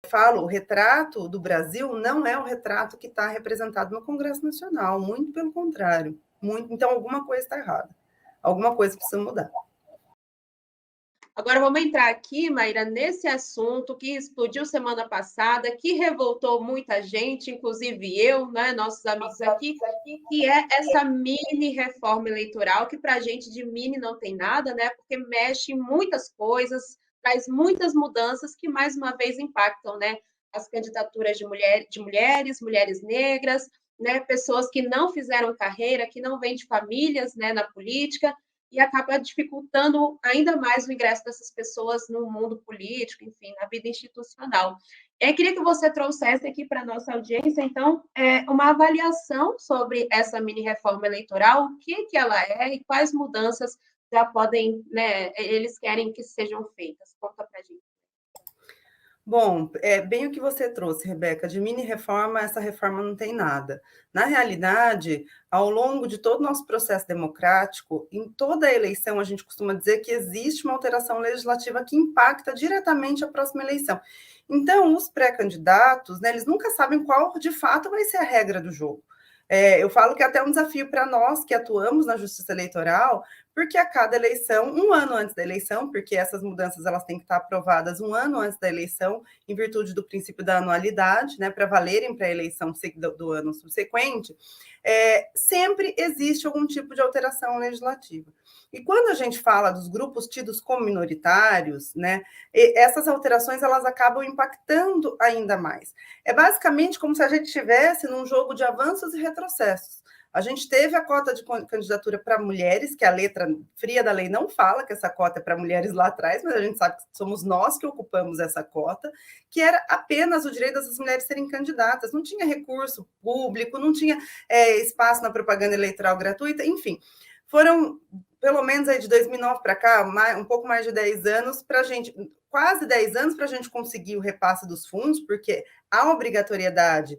falo, o retrato do Brasil não é o retrato que está representado no Congresso Nacional, muito pelo contrário. Então, alguma coisa está errada. Alguma coisa precisa mudar. Agora vamos entrar aqui, Maíra, nesse assunto que explodiu semana passada, que revoltou muita gente, inclusive eu, né, nossos amigos aqui, que é essa mini reforma eleitoral, que para a gente de mini não tem nada, né? Porque mexe em muitas coisas, traz muitas mudanças que, mais uma vez, impactam, né? As candidaturas de mulheres, mulheres negras, né? Pessoas que não fizeram carreira, que não vêm de famílias, né, na política, e acaba dificultando ainda mais o ingresso dessas pessoas no mundo político, enfim, na vida institucional. Eu queria que você trouxesse aqui para a nossa audiência, então, uma avaliação sobre essa mini-reforma eleitoral, o que ela é e quais mudanças já podem, né, eles querem que sejam feitas. Conta para a gente. Bom, é bem o que você trouxe, Rebeca, de mini-reforma, essa reforma não tem nada. Na realidade, ao longo de todo o nosso processo democrático, em toda eleição, a gente costuma dizer que existe uma alteração legislativa que impacta diretamente a próxima eleição. Então, os pré-candidatos, né, eles nunca sabem qual, de fato, vai ser a regra do jogo. Eu falo que é até um desafio para nós que atuamos na justiça eleitoral, porque a cada eleição, um ano antes da eleição, porque essas mudanças elas têm que estar aprovadas um ano antes da eleição, em virtude do princípio da anualidade, né, para valerem para a eleição do ano subsequente, sempre existe algum tipo de alteração legislativa. E quando a gente fala dos grupos tidos como minoritários, né, essas alterações elas acabam impactando ainda mais. É basicamente como se a gente estivesse num jogo de avanços e retrocessos. A gente teve a cota de candidatura para mulheres, que a letra fria da lei não fala que essa cota é para mulheres lá atrás, mas a gente sabe que somos nós que ocupamos essa cota, que era apenas o direito dessas mulheres serem candidatas. Não tinha recurso público, não tinha espaço na propaganda eleitoral gratuita, enfim. Foram, pelo menos aí de 2009 para cá, um pouco mais de 10 anos para a gente, quase 10 anos para a gente conseguir o repasse dos fundos, porque a obrigatoriedade,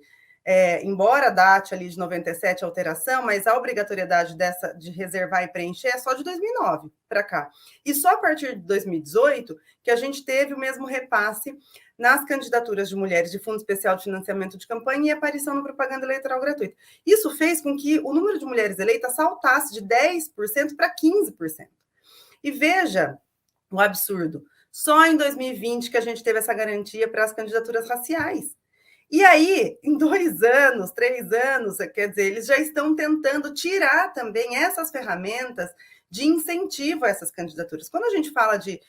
embora date ali de 97 a alteração, mas a obrigatoriedade de reservar e preencher é só de 2009 para cá. E só a partir de 2018 que a gente teve o mesmo repasse nas candidaturas de mulheres de Fundo Especial de Financiamento de Campanha e aparição na propaganda eleitoral gratuita. Isso fez com que o número de mulheres eleitas saltasse de 10% para 15%. E veja o absurdo, só em 2020 que a gente teve essa garantia para as candidaturas raciais. E aí, em 2 anos, 3 anos, quer dizer, eles já estão tentando tirar também essas ferramentas de incentivo a essas candidaturas. Quando a gente fala de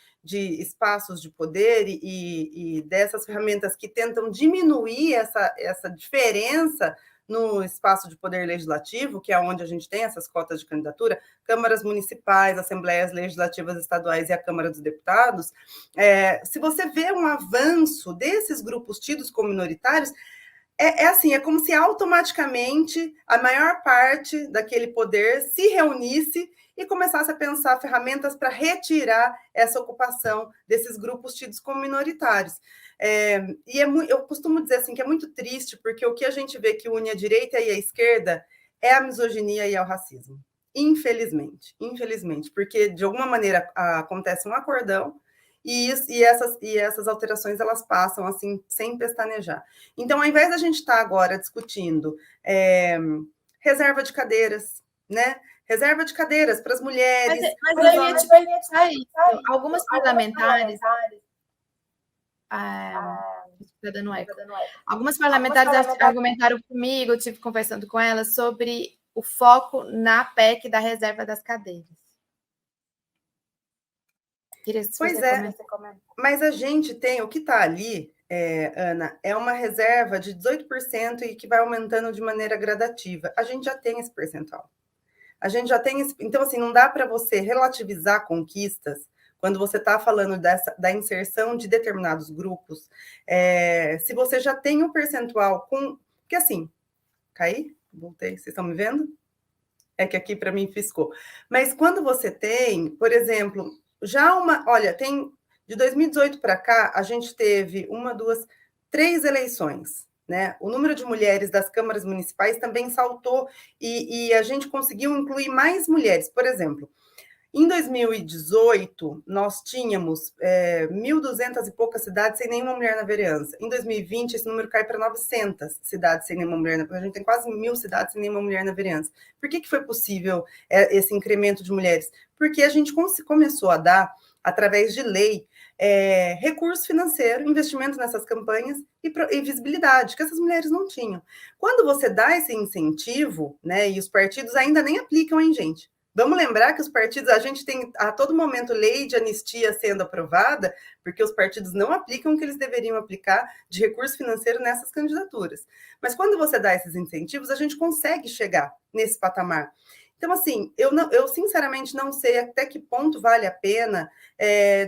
espaços de poder e dessas ferramentas que tentam diminuir essa diferença no espaço de poder legislativo, que é onde a gente tem essas cotas de candidatura, câmaras municipais, assembleias legislativas estaduais e a Câmara dos Deputados, se você vê um avanço desses grupos tidos como minoritários, assim, é como se automaticamente a maior parte daquele poder se reunisse e começasse a pensar ferramentas para retirar essa ocupação desses grupos tidos como minoritários. Eu costumo dizer assim que é muito triste, porque o que a gente vê que une a direita e a esquerda é a misoginia e é o racismo. Infelizmente, porque de alguma maneira acontece um acordão e essas alterações elas passam assim sem pestanejar. Então, ao invés da gente estar agora discutindo reserva de cadeiras, né? Reserva de cadeiras para as mulheres. Mas eu ia te perguntar isso. Algumas parlamentares. Está dando eco. Algumas parlamentares argumentaram comigo, eu estive conversando com elas sobre o foco na PEC da reserva das cadeiras. Pois é, mas a gente tem, o que está ali, Ana, é uma reserva de 18% e que vai aumentando de maneira gradativa. A gente já tem esse percentual. A gente já tem esse, então, assim, não dá para você relativizar conquistas quando você está falando da inserção de determinados grupos, se você já tem um percentual com... Porque, assim, caí? Voltei, vocês estão me vendo? É que aqui, para mim, piscou. Mas quando você tem, por exemplo, olha, tem... De 2018 para cá, a gente teve 1, 2, 3 eleições, né? O número de mulheres das câmaras municipais também saltou e a gente conseguiu incluir mais mulheres. Por exemplo, Em 2018, nós tínhamos 1.200 e poucas cidades sem nenhuma mulher na vereança. Em 2020, esse número cai para 900 cidades sem nenhuma mulher na vereança. A gente tem quase 1.000 cidades sem nenhuma mulher na vereança. Por que foi possível esse incremento de mulheres? Porque a gente começou a dar, através de lei, recurso financeiro, investimento nessas campanhas e visibilidade, que essas mulheres não tinham. Quando você dá esse incentivo, né, e os partidos ainda nem aplicam, hein, gente? Vamos lembrar que os partidos, a gente tem a todo momento lei de anistia sendo aprovada, porque os partidos não aplicam o que eles deveriam aplicar de recurso financeiro nessas candidaturas. Mas quando você dá esses incentivos, a gente consegue chegar nesse patamar. Então, assim, eu sinceramente não sei até que ponto vale a pena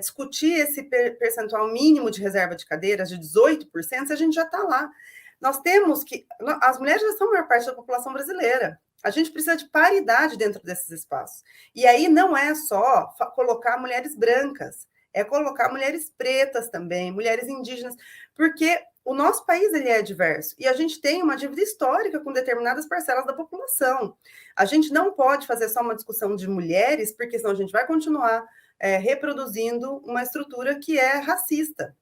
discutir esse percentual mínimo de reserva de cadeiras de 18%, se a gente já está lá. Nós temos que... As mulheres já são a maior parte da população brasileira. A gente precisa de paridade dentro desses espaços. E aí não é só colocar mulheres brancas, é colocar mulheres pretas também, mulheres indígenas, porque o nosso país ele é diverso e a gente tem uma dívida histórica com determinadas parcelas da população. A gente não pode fazer só uma discussão de mulheres, porque senão a gente vai continuar reproduzindo uma estrutura que é racista.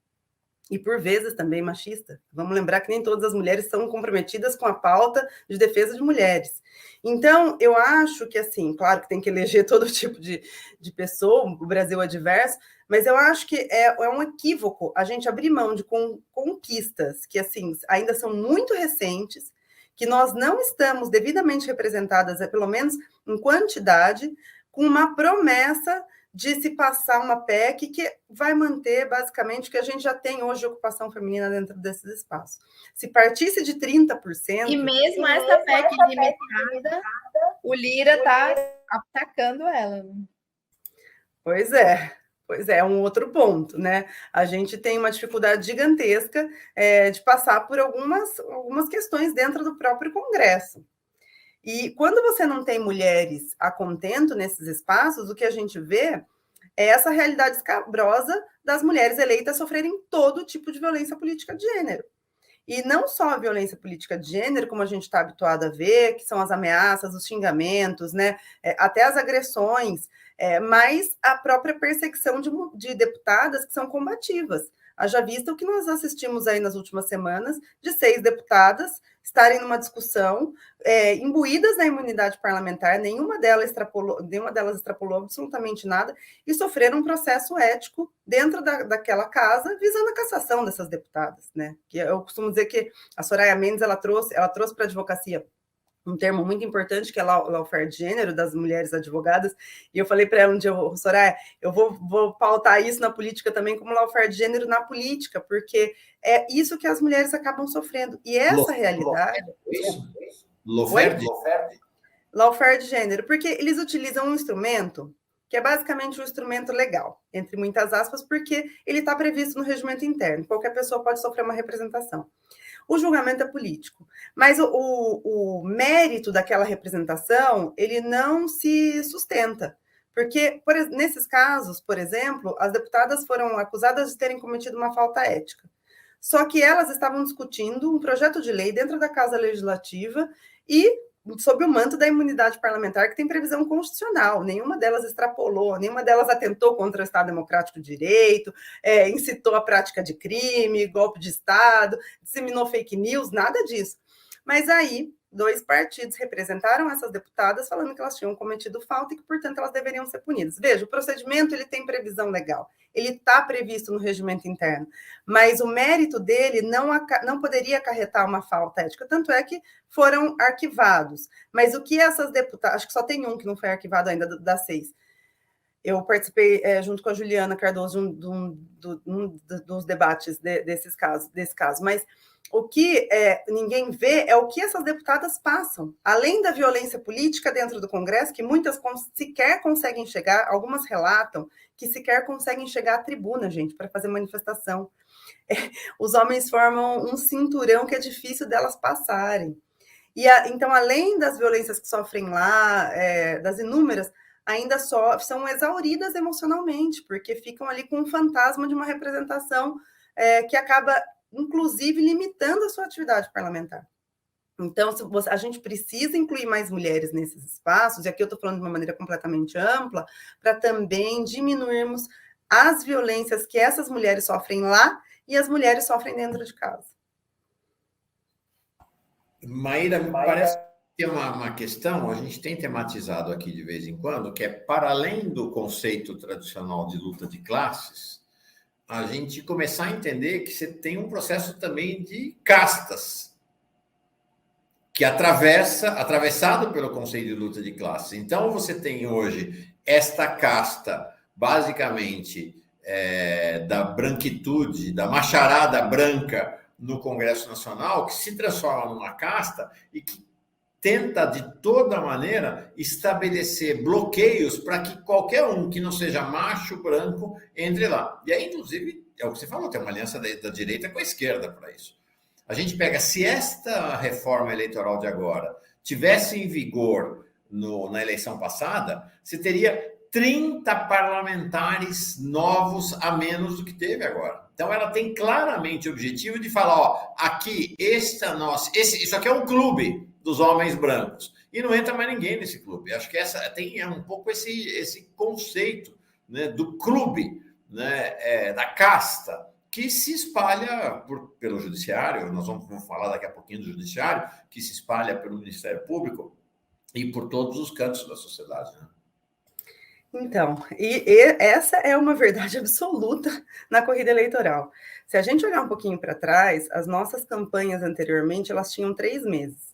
E, por vezes, também machista. Vamos lembrar que nem todas as mulheres são comprometidas com a pauta de defesa de mulheres. Então, eu acho que, assim, claro que tem que eleger todo tipo de pessoa, o Brasil é diverso, mas eu acho que é um equívoco a gente abrir mão de conquistas que, assim, ainda são muito recentes, que nós não estamos devidamente representadas, pelo menos em quantidade, com uma promessa de se passar uma PEC que vai manter, basicamente, o que a gente já tem hoje de ocupação feminina dentro desses espaços. Se partisse de 30%... E mesmo essa PEC limitada, o Lira está atacando ela. Pois é um outro ponto, né? A gente tem uma dificuldade gigantesca de passar por algumas questões dentro do próprio Congresso. E quando você não tem mulheres a contento nesses espaços, o que a gente vê é essa realidade escabrosa das mulheres eleitas sofrerem todo tipo de violência política de gênero. E não só a violência política de gênero, como a gente está habituado a ver, que são as ameaças, os xingamentos, né? Até as agressões, mas a própria perseguição de deputadas que são combativas. Haja vista o que nós assistimos aí nas últimas semanas, de 6 deputadas estarem numa discussão, imbuídas na imunidade parlamentar, nenhuma delas extrapolou absolutamente nada, e sofreram um processo ético dentro daquela casa, visando a cassação dessas deputadas, né? Que eu costumo dizer que a Soraya Mendes, ela trouxe para a advocacia um termo muito importante, que é lawfare de gênero, das mulheres advogadas, e eu falei para ela um dia, Soraya, eu vou pautar isso na política também como lawfare de gênero na política, porque é isso que as mulheres acabam sofrendo, e essa realidade... Lawfare de gênero, porque eles utilizam um instrumento que é basicamente um instrumento legal, entre muitas aspas, porque ele está previsto no regimento interno, qualquer pessoa pode sofrer uma representação. O julgamento é político, mas o mérito daquela representação, ele não se sustenta, porque nesses casos, por exemplo, as deputadas foram acusadas de terem cometido uma falta ética, só que elas estavam discutindo um projeto de lei dentro da Casa Legislativa e sob o manto da imunidade parlamentar, que tem previsão constitucional. Nenhuma delas extrapolou, nenhuma delas atentou contra o Estado Democrático de Direito, incitou a prática de crime, golpe de Estado, disseminou fake news, nada disso. Mas aí, 2 partidos representaram essas deputadas falando que elas tinham cometido falta e que, portanto, elas deveriam ser punidas. Veja, o procedimento ele tem previsão legal, ele está previsto no regimento interno, mas o mérito dele não poderia acarretar uma falta ética, tanto é que foram arquivados. Mas o que essas deputadas... Acho que só tem um que não foi arquivado ainda, das 6. Eu participei, junto com a Juliana Cardoso, dos debates desse caso, mas o que ninguém vê é o que essas deputadas passam, além da violência política dentro do Congresso, que muitas sequer conseguem chegar, algumas relatam que sequer conseguem chegar à tribuna, gente, para fazer manifestação. Os homens formam um cinturão que é difícil delas passarem. Então, além das violências que sofrem lá, das inúmeras, ainda são exauridas emocionalmente, porque ficam ali com um fantasma de uma representação que acaba, inclusive, limitando a sua atividade parlamentar. Então, a gente precisa incluir mais mulheres nesses espaços, e aqui eu estou falando de uma maneira completamente ampla, para também diminuirmos as violências que essas mulheres sofrem lá e as mulheres sofrem dentro de casa. Maíra, me parece que tem uma questão, a gente tem tematizado aqui de vez em quando, que é para além do conceito tradicional de luta de classes, a gente começar a entender que você tem um processo também de castas, que atravessado pelo conceito de luta de classes. Então, você tem hoje esta casta, basicamente, da branquitude, da macharada branca no Congresso Nacional, que se transforma numa casta e que tenta, de toda maneira, estabelecer bloqueios para que qualquer um que não seja macho branco entre lá. E aí, inclusive, é o que você falou, tem uma aliança da direita com a esquerda para isso. A gente pega, se esta reforma eleitoral de agora tivesse em vigor na eleição passada, você teria 30 parlamentares novos a menos do que teve agora. Então, ela tem claramente o objetivo de falar, ó, aqui, isso aqui é um clube dos homens brancos. E não entra mais ninguém nesse clube. Acho que tem um pouco esse conceito, né, do clube, né, da casta, que se espalha pelo judiciário, nós vamos falar daqui a pouquinho do judiciário, que se espalha pelo Ministério Público e por todos os cantos da sociedade, né? Então, e essa é uma verdade absoluta na corrida eleitoral. Se a gente olhar um pouquinho para trás, as nossas campanhas anteriormente, elas tinham 3 meses.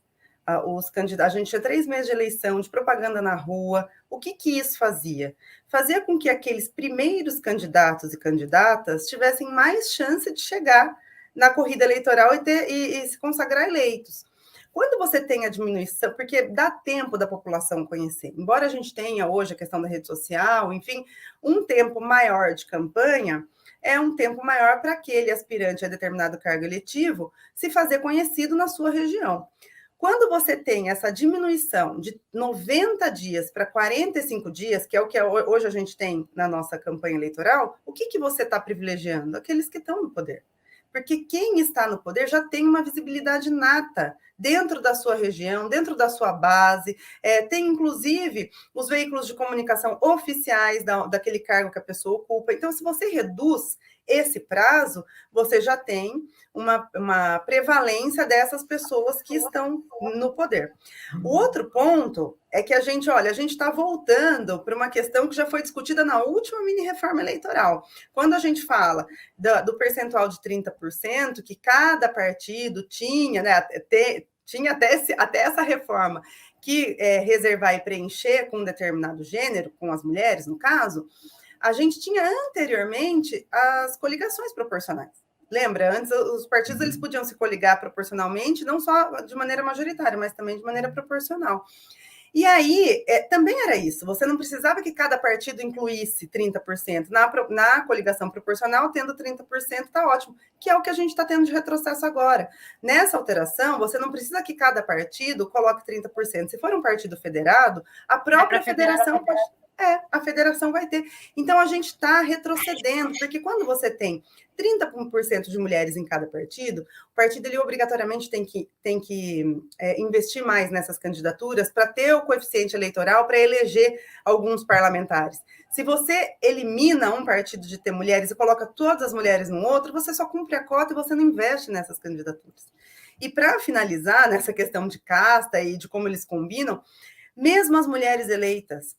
Os candidatos, a gente tinha 3 meses de eleição, de propaganda na rua. O que isso fazia? Fazia com que aqueles primeiros candidatos e candidatas tivessem mais chance de chegar na corrida eleitoral e se consagrar eleitos. Quando você tem a diminuição, porque dá tempo da população conhecer, embora a gente tenha hoje a questão da rede social, enfim, um tempo maior de campanha é um tempo maior para aquele aspirante a determinado cargo eletivo se fazer conhecido na sua região. Quando você tem essa diminuição de 90 dias para 45 dias, que é o que hoje a gente tem na nossa campanha eleitoral, o que você está privilegiando? Aqueles que estão no poder. Porque quem está no poder já tem uma visibilidade nata dentro da sua região, dentro da sua base, tem inclusive os veículos de comunicação oficiais daquele cargo que a pessoa ocupa. Então, se você reduz esse prazo, você já tem uma prevalência dessas pessoas que estão no poder. O outro ponto é que a gente está voltando para uma questão que já foi discutida na última mini-reforma eleitoral. Quando a gente fala do percentual de 30%, que cada partido tinha, né, tinha até essa reforma que reservar e preencher com um determinado gênero, com as mulheres, no caso, a gente tinha anteriormente as coligações proporcionais. Lembra? Antes, os partidos eles podiam se coligar proporcionalmente, não só de maneira majoritária, mas também de maneira proporcional. E aí, também era isso. Você não precisava que cada partido incluísse 30%. Na coligação proporcional, tendo 30%, está ótimo. Que é o que a gente está tendo de retrocesso agora. Nessa alteração, você não precisa que cada partido coloque 30%. Se for um partido federado, a própria federação pode... a federação vai ter. Então, a gente está retrocedendo, porque quando você tem 30% de mulheres em cada partido, o partido ele obrigatoriamente tem que investir mais nessas candidaturas para ter o coeficiente eleitoral para eleger alguns parlamentares. Se você elimina um partido de ter mulheres e coloca todas as mulheres no outro, você só cumpre a cota e você não investe nessas candidaturas. E para finalizar, nessa questão de casta e de como eles combinam, mesmo as mulheres eleitas,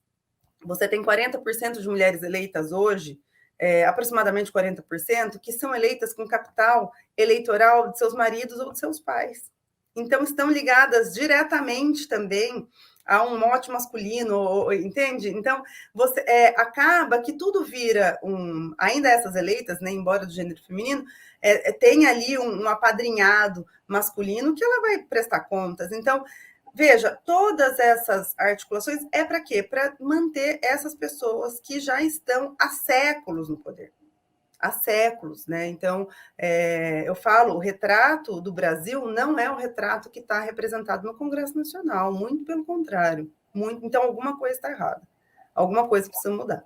você tem 40% de mulheres eleitas hoje, aproximadamente 40%, que são eleitas com capital eleitoral de seus maridos ou de seus pais. Então, estão ligadas diretamente também a um mote masculino, entende? Então, acaba que tudo vira ainda essas eleitas, né, embora do gênero feminino, tem ali um apadrinhado masculino que ela vai prestar contas. Então, veja, todas essas articulações é para quê? Para manter essas pessoas que já estão há séculos no poder. Há séculos, né? Então, eu falo, o retrato do Brasil não é o retrato que está representado no Congresso Nacional, muito pelo contrário. Então, alguma coisa está errada. Alguma coisa precisa mudar.